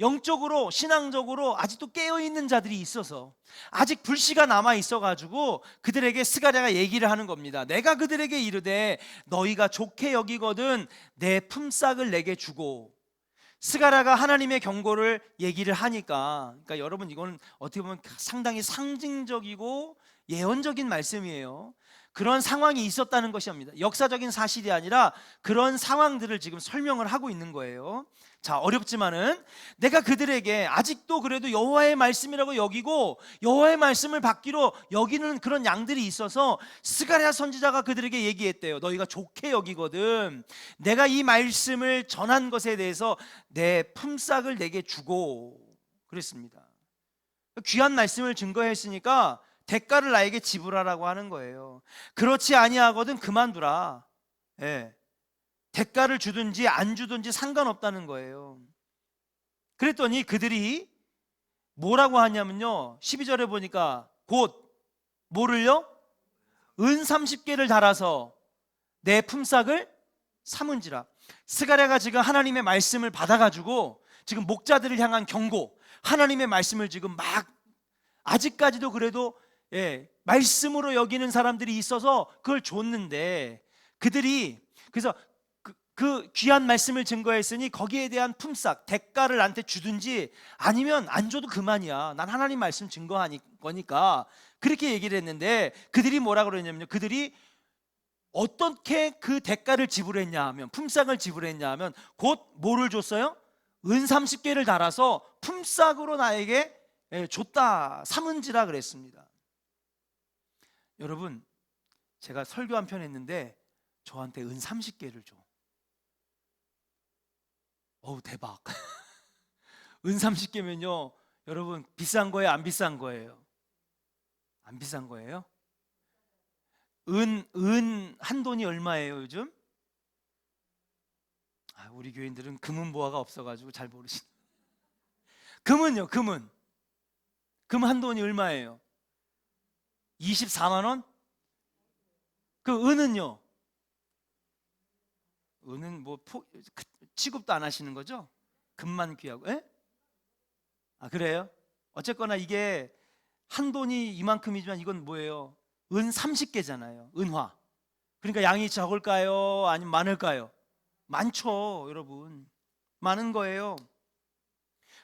Speaker 1: 영적으로 신앙적으로 아직도 깨어있는 자들이 있어서 아직 불씨가 남아 있어가지고 그들에게 스가랴가 얘기를 하는 겁니다. 내가 그들에게 이르되 너희가 좋게 여기거든 내 품삯을 내게 주고. 스가랴가 하나님의 경고를 얘기를 하니까, 그러니까 여러분 이건 어떻게 보면 상당히 상징적이고 예언적인 말씀이에요. 그런 상황이 있었다는 것입니다. 역사적인 사실이 아니라 그런 상황들을 지금 설명을 하고 있는 거예요. 자, 어렵지만은 내가 그들에게 아직도 그래도 여호와의 말씀이라고 여기고 여호와의 말씀을 받기로 여기는 그런 양들이 있어서 스가랴 선지자가 그들에게 얘기했대요. 너희가 좋게 여기거든 내가 이 말씀을 전한 것에 대해서 내 품삯을 내게 주고 그랬습니다. 귀한 말씀을 증거했으니까 대가를 나에게 지불하라고 하는 거예요. 그렇지 아니하거든 그만두라. 예. 대가를 주든지 안 주든지 상관없다는 거예요. 그랬더니 그들이 뭐라고 하냐면요, 12절에 보니까 곧 뭐를요? 은 30개를 달아서 내 품삯을 삼은지라. 스가랴가 지금 하나님의 말씀을 받아가지고 지금 목자들을 향한 경고, 하나님의 말씀을 지금 막 아직까지도 그래도 말씀으로 여기는 사람들이 있어서 그걸 줬는데, 그들이 그래서 그 귀한 말씀을 증거했으니 거기에 대한 품삯, 대가를 나한테 주든지 아니면 안 줘도 그만이야. 난 하나님 말씀 증거하니 거니까 그렇게 얘기를 했는데, 그들이 뭐라 그러냐면요, 그들이 어떻게 그 대가를 지불했냐 하면, 품삯을 지불했냐 하면 곧 뭐를 줬어요? 은 30개를 달아서 품삯으로 나에게 줬다, 삼은지라 그랬습니다. 여러분, 제가 설교 한 편 했는데 저한테 은 30개를 줘. 어우, 대박. 은 30개면요 여러분, 비싼 거예요, 안 비싼 거예요? 안 비싼 거예요? 은 한 돈이 얼마예요 요즘? 우리 교인들은 금은보화가 없어가지고 잘 모르시네. 금은요, 금은 한 돈이 얼마예요? 24만 원? 그 은은요? 은은 뭐 취급도 안 하시는 거죠? 금만 귀하고. 에? 그래요? 어쨌거나 이게 한 돈이 이만큼이지만 이건 뭐예요? 은 30개잖아요. 은화. 그러니까 양이 적을까요? 아니면 많을까요? 많죠, 여러분. 많은 거예요.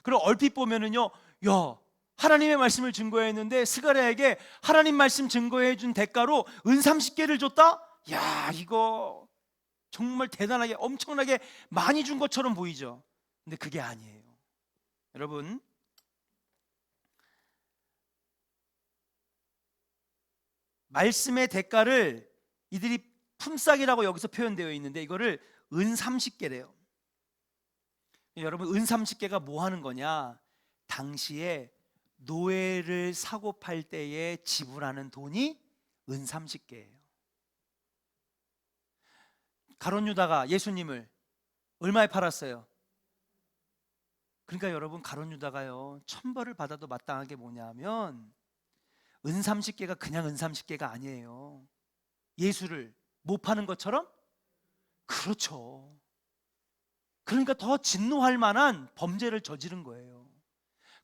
Speaker 1: 그리고 얼핏 보면은요, 야, 하나님의 말씀을 증거했는데 스가랴에게 하나님 말씀 증거해 준 대가로 은 30개를 줬다? 야, 이거 정말 대단하게 엄청나게 많이 준 것처럼 보이죠. 근데 그게 아니에요. 여러분, 말씀의 대가를 이들이 품삯이라고 여기서 표현되어 있는데 이거를 은 30개래요. 여러분, 은 30개가 뭐 하는 거냐? 당시에 노예를 사고 팔 때에 지불하는 돈이 은 30개예요. 가룟 유다가 예수님을 얼마에 팔았어요? 그러니까 여러분, 가룟 유다가요 천벌을 받아도 마땅한 게 뭐냐면 은 30개가 그냥 은 30개가 아니에요. 예수를 못 파는 것처럼? 그렇죠. 그러니까 더 진노할 만한 범죄를 저지른 거예요.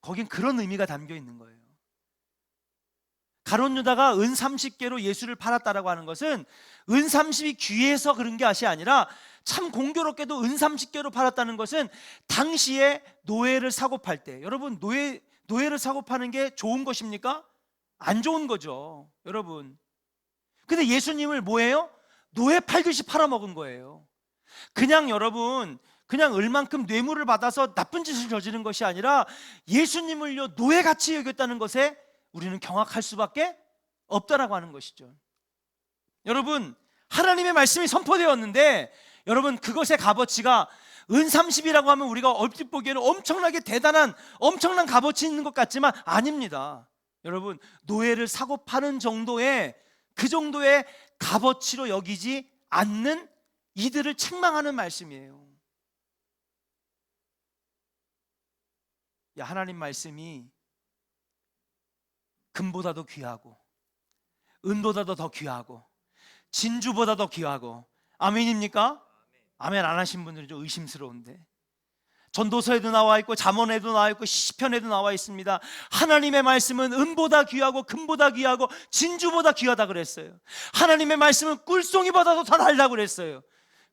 Speaker 1: 거긴 그런 의미가 담겨 있는 거예요. 가룟 유다가 은 30개로 예수를 팔았다라고 하는 것은 은 30이 귀해서 그런 것이 아니라 참 공교롭게도 은 30개로 팔았다는 것은 당시에 노예를 사고 팔 때, 여러분, 노예를 사고 파는 게 좋은 것입니까? 안 좋은 거죠, 여러분. 근데 예수님을 뭐예요? 노예 팔듯이 팔아먹은 거예요. 그냥 여러분, 그냥 얼만큼 뇌물을 받아서 나쁜 짓을 저지른 것이 아니라 예수님을요 노예같이 여겼다는 것에 우리는 경악할 수밖에 없다라고 하는 것이죠. 여러분, 하나님의 말씀이 선포되었는데 여러분, 그것의 값어치가 은 30이라고 하면 우리가 얼핏 보기에는 엄청나게 대단한 엄청난 값어치 있는 것 같지만 아닙니다. 여러분, 노예를 사고 파는 정도의 그 정도의 값어치로 여기지 않는 이들을 책망하는 말씀이에요. 야, 하나님 말씀이 금보다도 귀하고 은보다도 더 귀하고 진주보다도 귀하고, 아멘입니까? 아멘 안 하신 분들은 좀 의심스러운데, 전도서에도 나와 있고 잠언에도 나와 있고 시편에도 나와 있습니다. 하나님의 말씀은 은보다 귀하고 금보다 귀하고 진주보다 귀하다 그랬어요. 하나님의 말씀은 꿀송이보다도 더 달다고 그랬어요.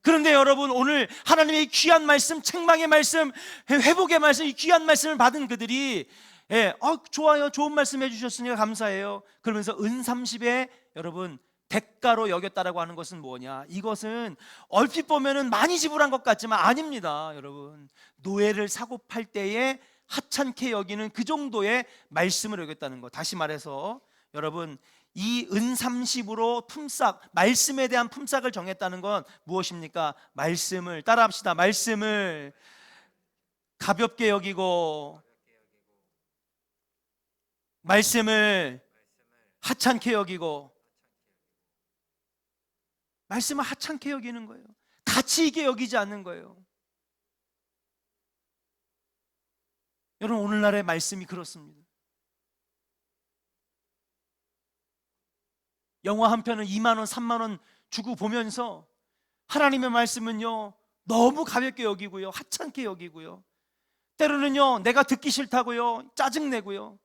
Speaker 1: 그런데 여러분, 오늘 하나님의 귀한 말씀, 책망의 말씀, 회복의 말씀, 이 귀한 말씀을 받은 그들이 예, 좋아요. 좋은 말씀 해주셨으니까 감사해요. 그러면서 은30에 여러분 대가로 여겼다라고 하는 것은 뭐냐? 이것은 얼핏 보면은 많이 지불한 것 같지만 아닙니다, 여러분. 노예를 사고 팔 때에 하찮게 여기는 그 정도의 말씀을 여겼다는 것. 다시 말해서 여러분, 이 은30으로 품삯, 말씀에 대한 품삯을 정했다는 건 무엇입니까? 말씀을 따라합시다. 말씀을 가볍게 여기고 말씀을 하찮게 여기고, 말씀을 하찮게 여기는 거예요. 가치 있게 여기지 않는 거예요. 여러분, 오늘날의 말씀이 그렇습니다. 영화 한 편을 2만 원, 3만 원 주고 보면서 하나님의 말씀은요 너무 가볍게 여기고요, 하찮게 여기고요, 때로는요 내가 듣기 싫다고요, 짜증내고요.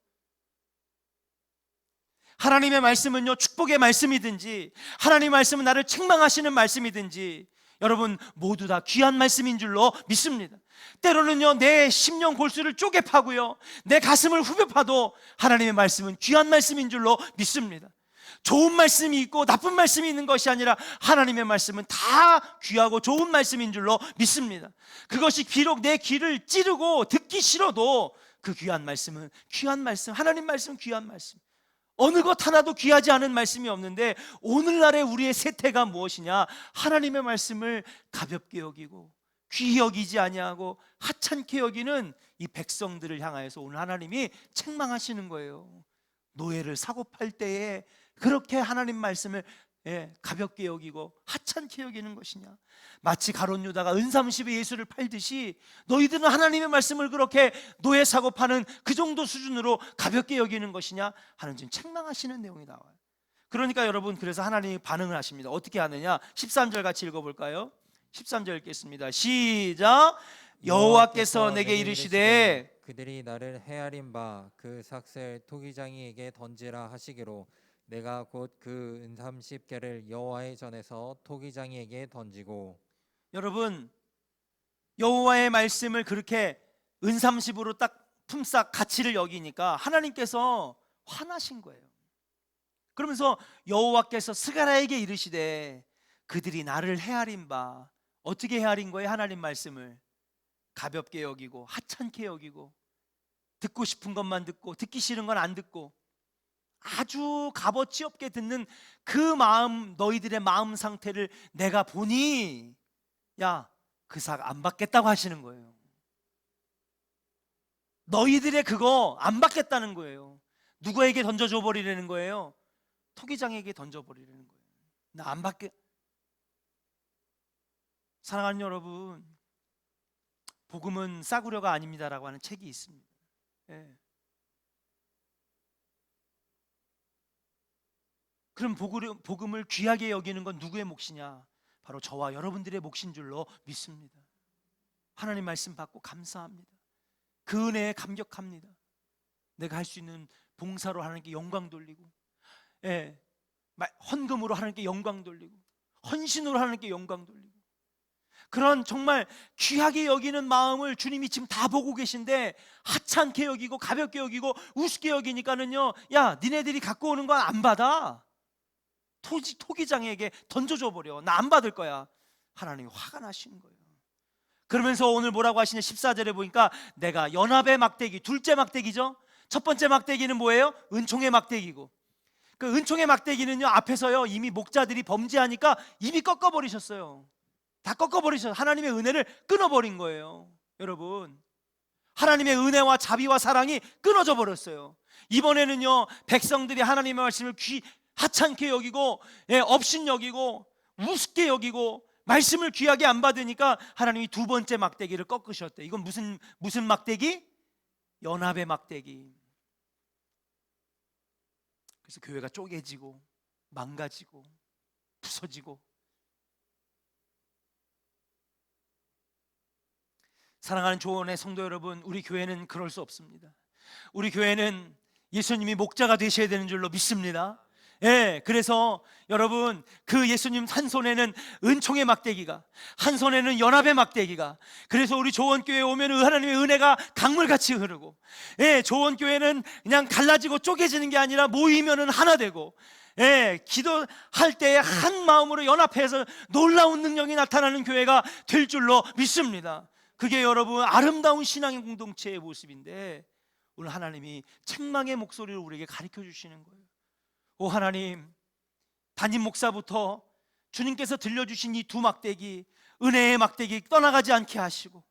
Speaker 1: 하나님의 말씀은요 축복의 말씀이든지 하나님의 말씀은 나를 책망하시는 말씀이든지 여러분 모두 다 귀한 말씀인 줄로 믿습니다. 때로는요 내 심령 골수를 쪼개 파고요, 내 가슴을 후벼 파도 하나님의 말씀은 귀한 말씀인 줄로 믿습니다. 좋은 말씀이 있고 나쁜 말씀이 있는 것이 아니라 하나님의 말씀은 다 귀하고 좋은 말씀인 줄로 믿습니다. 그것이 비록 내 귀를 찌르고 듣기 싫어도 그 귀한 말씀은 귀한 말씀, 하나님 말씀은 귀한 말씀. 어느 것 하나도 귀하지 않은 말씀이 없는데 오늘날의 우리의 세태가 무엇이냐? 하나님의 말씀을 가볍게 여기고 귀히 여기지 아니하고 하찮게 여기는 이 백성들을 향하여서 오늘 하나님이 책망하시는 거예요. 노예를 사고 팔 때에 그렇게 하나님 말씀을 가볍게 여기고 하찮게 여기는 것이냐? 마치 가룟 유다가 은30에 예수를 팔듯이 너희들은 하나님의 말씀을 그렇게 노예 사고 파는 그 정도 수준으로 가볍게 여기는 것이냐 하는 지금 책망하시는 내용이 나와요. 그러니까 여러분, 그래서 하나님이 반응을 하십니다. 어떻게 하느냐? 13절 같이 읽어볼까요? 13절 읽겠습니다. 시작. 여호와께서 내게 이르시되
Speaker 2: 그들이 나를 헤아린 바 그 삭슬 토기장이에게 던지라 하시기로 내가 곧 그 은30개를 여호와의 전에서 토기장이에게 던지고.
Speaker 1: 여러분, 여호와의 말씀을 그렇게 은30으로 딱 품삯 가치를 여기니까 하나님께서 화나신 거예요. 그러면서 여호와께서 스가랴에게 이르시되 그들이 나를 헤아린 바, 어떻게 헤아린 거예요? 하나님 말씀을 가볍게 여기고 하찮게 여기고 듣고 싶은 것만 듣고 듣기 싫은 건 안 듣고 아주 값어치 없게 듣는 그 마음, 너희들의 마음 상태를 내가 보니 야, 그 삭 안 받겠다고 하시는 거예요. 너희들의 그거 안 받겠다는 거예요. 누구에게 던져줘 버리려는 거예요? 토기장에게 던져버리려는 거예요. 나 안 받게. 사랑하는 여러분, 복음은 싸구려가 아닙니다라고 하는 책이 있습니다. 예. 그럼 복음을 귀하게 여기는 건 누구의 몫이냐? 바로 저와 여러분들의 몫인 줄로 믿습니다. 하나님 말씀 받고 감사합니다. 그 은혜에 감격합니다. 내가 할 수 있는 봉사로 하나님께 영광 돌리고, 헌금으로 하나님께 영광 돌리고, 헌신으로 하나님께 영광 돌리고, 그런 정말 귀하게 여기는 마음을 주님이 지금 다 보고 계신데 하찮게 여기고 가볍게 여기고 우습게 여기니까는요, 야, 니네들이 갖고 오는 건 안 받아. 토기장에게 던져줘 버려. 나 안 받을 거야. 하나님이 화가 나시는 거예요. 그러면서 오늘 뭐라고 하시냐? 14절에 보니까 내가 연합의 막대기, 둘째 막대기죠. 첫 번째 막대기는 뭐예요? 은총의 막대기고, 그 은총의 막대기는요 앞에서요 이미 목자들이 범죄하니까 이미 꺾어버리셨어요. 다 꺾어버리셨어요. 하나님의 은혜를 끊어버린 거예요. 여러분, 하나님의 은혜와 자비와 사랑이 끊어져 버렸어요. 이번에는요 백성들이 하나님의 말씀을 하찮게 여기고 업신 여기고 우습게 여기고 말씀을 귀하게 안 받으니까 하나님이 두 번째 막대기를 꺾으셨대. 이건 무슨 막대기? 연합의 막대기. 그래서 교회가 쪼개지고 망가지고 부서지고. 사랑하는 조원의 성도 여러분, 우리 교회는 그럴 수 없습니다. 우리 교회는 예수님이 목자가 되셔야 되는 줄로 믿습니다. 예, 그래서 여러분 그 예수님 한 손에는 은총의 막대기가, 한 손에는 연합의 막대기가. 그래서 우리 조원교회에 오면 하나님의 은혜가 강물같이 흐르고, 예, 조원교회는 그냥 갈라지고 쪼개지는 게 아니라 모이면은 하나 되고, 예, 기도할 때 한 마음으로 연합해서 놀라운 능력이 나타나는 교회가 될 줄로 믿습니다. 그게 여러분 아름다운 신앙의 공동체의 모습인데, 오늘 하나님이 책망의 목소리를 우리에게 가르쳐 주시는 거예요. 오 하나님, 담임 목사부터 주님께서 들려주신 이 두 막대기, 은혜의 막대기 떠나가지 않게 하시고,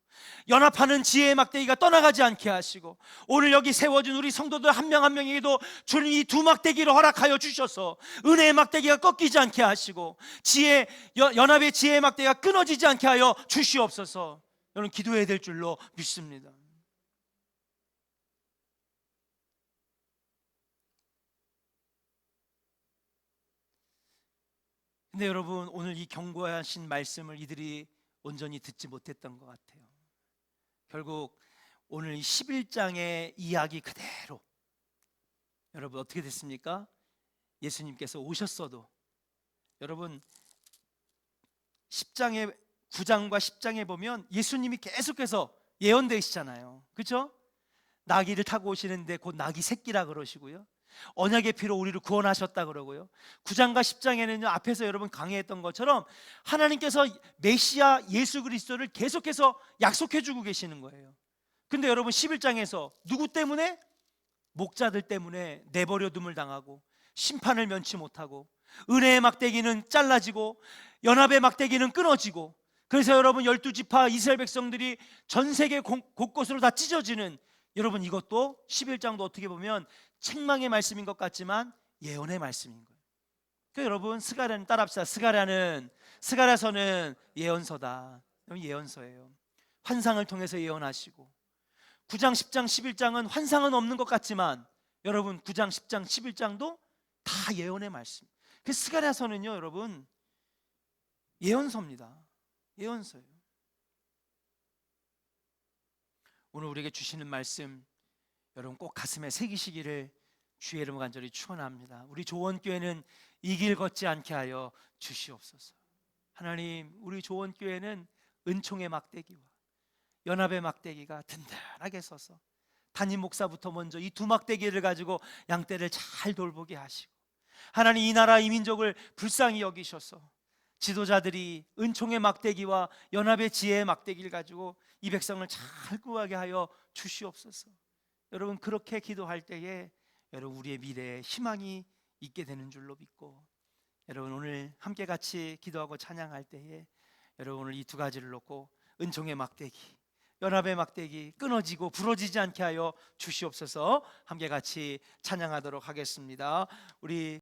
Speaker 1: 연합하는 지혜의 막대기가 떠나가지 않게 하시고, 오늘 여기 세워진 우리 성도들 한 명 한 명에게도 주님 이 두 막대기를 허락하여 주셔서 은혜의 막대기가 꺾이지 않게 하시고, 연합의 지혜의 막대기가 끊어지지 않게 하여 주시옵소서. 여러분 기도해야 될 줄로 믿습니다. 근데 여러분 오늘 이 경고하신 말씀을 이들이 온전히 듣지 못했던 것 같아요. 결국 오늘 11장의 이야기 그대로 여러분 어떻게 됐습니까? 예수님께서 오셨어도 여러분 10장에 9장과 10장에 보면 예수님이 계속해서 예언되시잖아요. 그렇죠? 나귀를 타고 오시는데 곧 나귀 새끼라 그러시고요, 언약의 피로 우리를 구원하셨다 그러고요, 9장과 10장에는요 앞에서 여러분 강의했던 것처럼 하나님께서 메시아 예수 그리스도를 계속해서 약속해 주고 계시는 거예요. 근데 여러분 11장에서 누구 때문에? 목자들 때문에 내버려둠을 당하고 심판을 면치 못하고 은혜의 막대기는 잘라지고 연합의 막대기는 끊어지고, 그래서 여러분 12지파 이스라엘 백성들이 전 세계 곳곳으로 다 찢어지는, 여러분 이것도 11장도 어떻게 보면 책망의 말씀인 것 같지만 예언의 말씀인 거예요. 그러니까 여러분 스가랴는 따라합시다. 스가랴서는 예언서다. 예언서예요. 환상을 통해서 예언하시고, 9장 10장 11장은 환상은 없는 것 같지만 여러분 9장 10장 11장도 다 예언의 말씀. 그 스가랴서는요 여러분 예언서입니다. 예언서예요. 오늘 우리에게 주시는 말씀 여러분 꼭 가슴에 새기시기를 주의 이름으로 간절히 축원합니다. 우리 조원교회는 이 길 걷지 않게 하여 주시옵소서. 하나님, 우리 조원교회는 은총의 막대기와 연합의 막대기가 든든하게 서서 담임 목사부터 먼저 이 두 막대기를 가지고 양떼를 잘 돌보게 하시고, 하나님 이 나라 이 민족을 불쌍히 여기셔서 지도자들이 은총의 막대기와 연합의 지혜의 막대기를 가지고 이 백성을 잘 구하게 하여 주시옵소서. 여러분 그렇게 기도할 때에 여러분 우리의 미래에 희망이 있게 되는 줄로 믿고, 여러분 오늘 함께 같이 기도하고 찬양할 때에 여러분 오늘 이 두 가지를 놓고 은총의 막대기, 연합의 막대기 끊어지고 부러지지 않게 하여 주시옵소서. 함께 같이 찬양하도록 하겠습니다. 우리